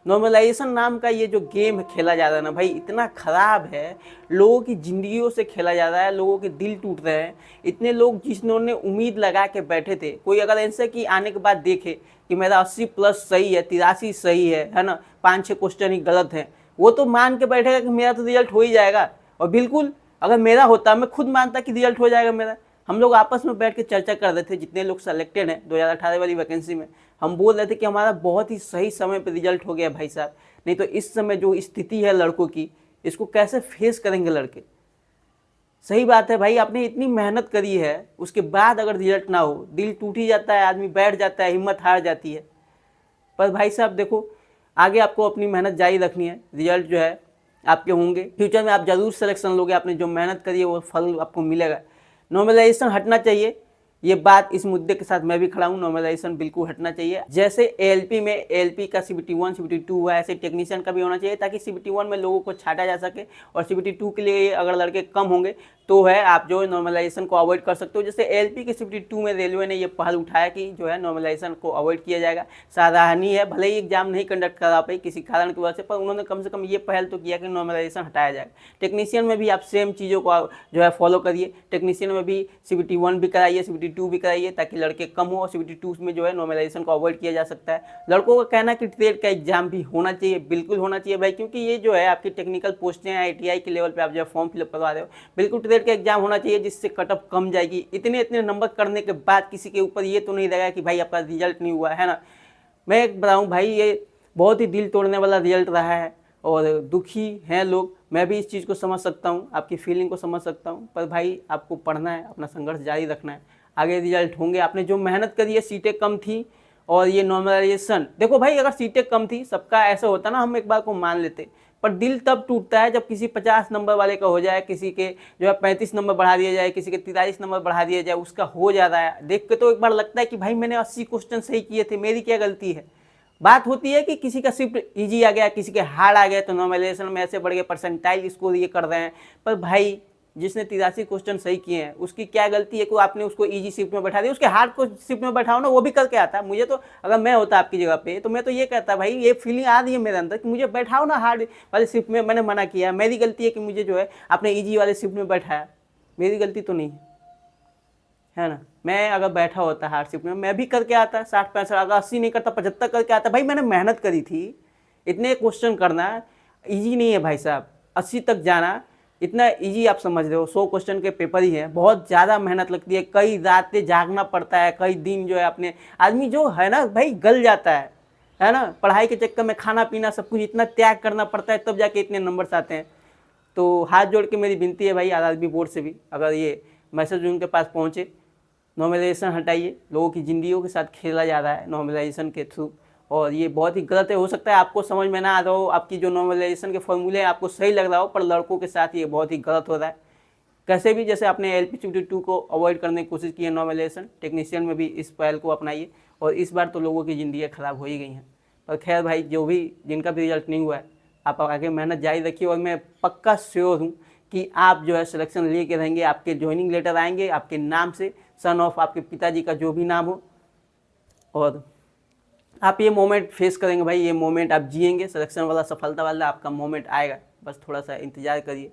Normalisation नाम का ये जो गेम खेला जा रहा है ना भाई, इतना ख़राब है। लोगों की ज़िंदगियों से खेला जा रहा है, लोगों के दिल टूट रहे हैं। इतने लोग जिन्होंने उम्मीद लगा के बैठे थे, कोई अगर ऐसे कि आने के बाद देखे कि मेरा 80 प्लस सही है, 83 सही है ना, 5-6 क्वेश्चन ही गलत हैं, वो तो मान के बैठेगा कि मेरा तो रिजल्ट हो ही जाएगा। और बिल्कुल अगर मेरा होता, मैं खुद मानता कि रिजल्ट हो जाएगा मेरा। हम लोग आपस में बैठ के चर्चा कर रहे थे, जितने लोग सेलेक्टेड हैं 2018 वाली वैकेंसी में, हम बोल रहे थे कि हमारा बहुत ही सही समय पर रिजल्ट हो गया भाई साहब। नहीं तो इस समय जो स्थिति है लड़कों की, इसको कैसे फेस करेंगे लड़के। सही बात है भाई, आपने इतनी मेहनत करी है, उसके बाद अगर रिजल्ट ना हो, दिल टूट ही जाता है, आदमी बैठ जाता है, हिम्मत हार जाती है। पर भाई साहब देखो, आगे आपको अपनी मेहनत जारी रखनी है। रिजल्ट जो है आपके होंगे, फ्यूचर में आप जरूर सिलेक्शन लोगे, आपने जो मेहनत करी है वो फल आपको मिलेगा। नॉर्मलाइजेशन हटना चाहिए, ये बात, इस मुद्दे के साथ मैं भी खड़ा हूँ। नॉर्मलाइजेशन बिल्कुल हटना चाहिए। जैसे एएलपी में एएलपी का सीबीटी 1 सीबीटी 2 हुआ, ऐसे टेक्नीशियन का भी होना चाहिए, ताकि सीबीटी 1 में लोगों को छाटा जा सके। और सीबीटी 2 के लिए अगर लड़के कम होंगे तो है आप जो नॉर्मलाइजेशन को अवॉइड कर सकते हो। जैसे एएलपी के सीबीटी 2 में रेलवे ने ये पहल उठाया कि जो है नॉर्मलाइजेशन को अवॉइड किया जाएगा। सराहनीय है, भले ही एग्जाम नहीं कंडक्ट करा पाई किसी कारण की वजह से, पर उन्होंने कम से कम ये पहल तो किया कि नॉर्मलाइजेशन हटाया जाएगा। टेक्नीशियन में भी आप सेम चीज़ों को जो है फॉलो करिए। टेक्नीशियन में भी सीबीटी 1 भी कराइए, सीबीटी 2 भी कराइए, ताकि लड़के कम हो। और सीबीटी 2 में जो है नॉर्मलाइजेशन को अवॉइड किया जा सकता है। लड़कों का कहना है कि ट्रेड का एग्जाम भी होना चाहिए, बिल्कुल होना चाहिए भाई, क्योंकि ये जो है आपकी टेक्निकल पोस्टें हैं, आईटीआई के लेवल पे आप जो है फॉर्म फिलअप करवा रहे हो, बिल्कुल ट्रेड का एग्जाम होना चाहिए, जिससे कटअप कम जाएगी। इतने इतने नंबर करने के बाद किसी के ऊपर ये तो नहीं रहेगा कि भाई आपका रिजल्ट नहीं हुआ है ना। मैं एक बताऊँ भाई, ये बहुत ही दिल तोड़ने वाला रिजल्ट रहा है और दुखी हैं लोग। मैं भी इस चीज़ को समझ सकता हूँ, आपकी फीलिंग को समझ सकता हूँ, पर भाई आपको पढ़ना है, अपना संघर्ष जारी रखना है, आगे रिजल्ट होंगे। आपने जो मेहनत करी है, सीटें कम थी, और ये नॉर्मलाइजेशन देखो भाई, अगर सीटें कम थी, सबका ऐसा होता ना, हम एक बार को मान लेते, पर दिल तब टूटता है जब किसी 50 नंबर वाले का हो जाए, किसी के जो है 35 नंबर बढ़ा दिया जाए, किसी के 43 नंबर बढ़ा दिया जाए, उसका हो जा रहा है, देख के तो एक बार लगता है कि भाई मैंने 80 क्वेश्चन सही किए थे, मेरी क्या गलती है। बात होती है कि किसी का सिर्फ इजी आ गया, किसी के हार्ड आ गया, तो नॉर्मलाइजेशन में ऐसे बढ़ गए, परसेंटाइल स्कोर ये कर रहे हैं। पर भाई जिसने 83 क्वेश्चन सही किए हैं, उसकी क्या गलती है कि आपने उसको इजी शिफ्ट में बैठा दिया। उसके हार्ड को शिफ्ट में बैठाओ ना, वो भी करके आता। मुझे तो अगर मैं होता आपकी जगह पे, तो मैं तो ये कहता भाई, ये फीलिंग आ रही है मेरे अंदर कि मुझे बैठाओ ना हार्ड वाले शिफ्ट में। मैंने मना किया, मेरी गलती है कि मुझे जो है आपने ईजी वाले शिफ्ट में बैठाया, मेरी गलती तो नहीं है ना। मैं अगर बैठा होता हार्डशिप में, मैं भी करके आता 60-65, अगर 80 नहीं करता 75 करके आता। भाई मैंने मेहनत करी थी, इतने क्वेश्चन करना इजी नहीं है भाई साहब। 80 तक जाना इतना इजी आप समझ रहे हो, 100 क्वेश्चन के पेपर ही है, बहुत ज़्यादा मेहनत लगती है, कई रातें जागना पड़ता है, कई दिन जो है अपने आदमी जो है ना भाई गल जाता है ना। पढ़ाई के चक्कर में खाना पीना सब कुछ इतना त्याग करना पड़ता है, तब जाके इतने नंबर्स आते हैं। तो हाथ जोड़ के मेरी विनती है भाई, आरआरबी बोर्ड से भी, अगर ये मैसेज उनके पास पहुँचे, नॉर्मलाइजेशन हटाइए। लोगों की ज़िंदगियों के साथ खेला जा रहा है नॉर्मलाइजेशन के थ्रू, और ये बहुत ही गलत है। हो सकता है आपको समझ में ना आ रहा हो, आपकी जो नॉर्मलाइजेशन के फॉर्मूले हैं आपको सही लग रहा हो, पर लड़कों के साथ ये बहुत ही गलत हो रहा है। कैसे भी, जैसे आपने LPCBT 2 को अवॉइड करने की कोशिश की है नॉर्मलाइजेशन, टेक्नीशियन में भी इस पहल को अपनाइए, और इस बार तो लोगों की ज़िंदगी ख़राब हो ही गई हैं। पर खैर भाई, जो भी जिनका भी रिजल्ट नहीं हुआ है, आप आगे मेहनत जारी रखिए, और मैं पक्का श्योर हूँ कि आप जो है सिलेक्शन लेके रहेंगे। आपके ज्वाइनिंग लेटर आएंगे आपके नाम से, सन ऑफ आपके पिताजी का जो भी नाम हो, और आप ये मोमेंट फेस करेंगे भाई, ये मोमेंट आप जिएंगे, सिलेक्शन वाला, सफलता वाला आपका मोमेंट आएगा। बस थोड़ा सा इंतजार करिए।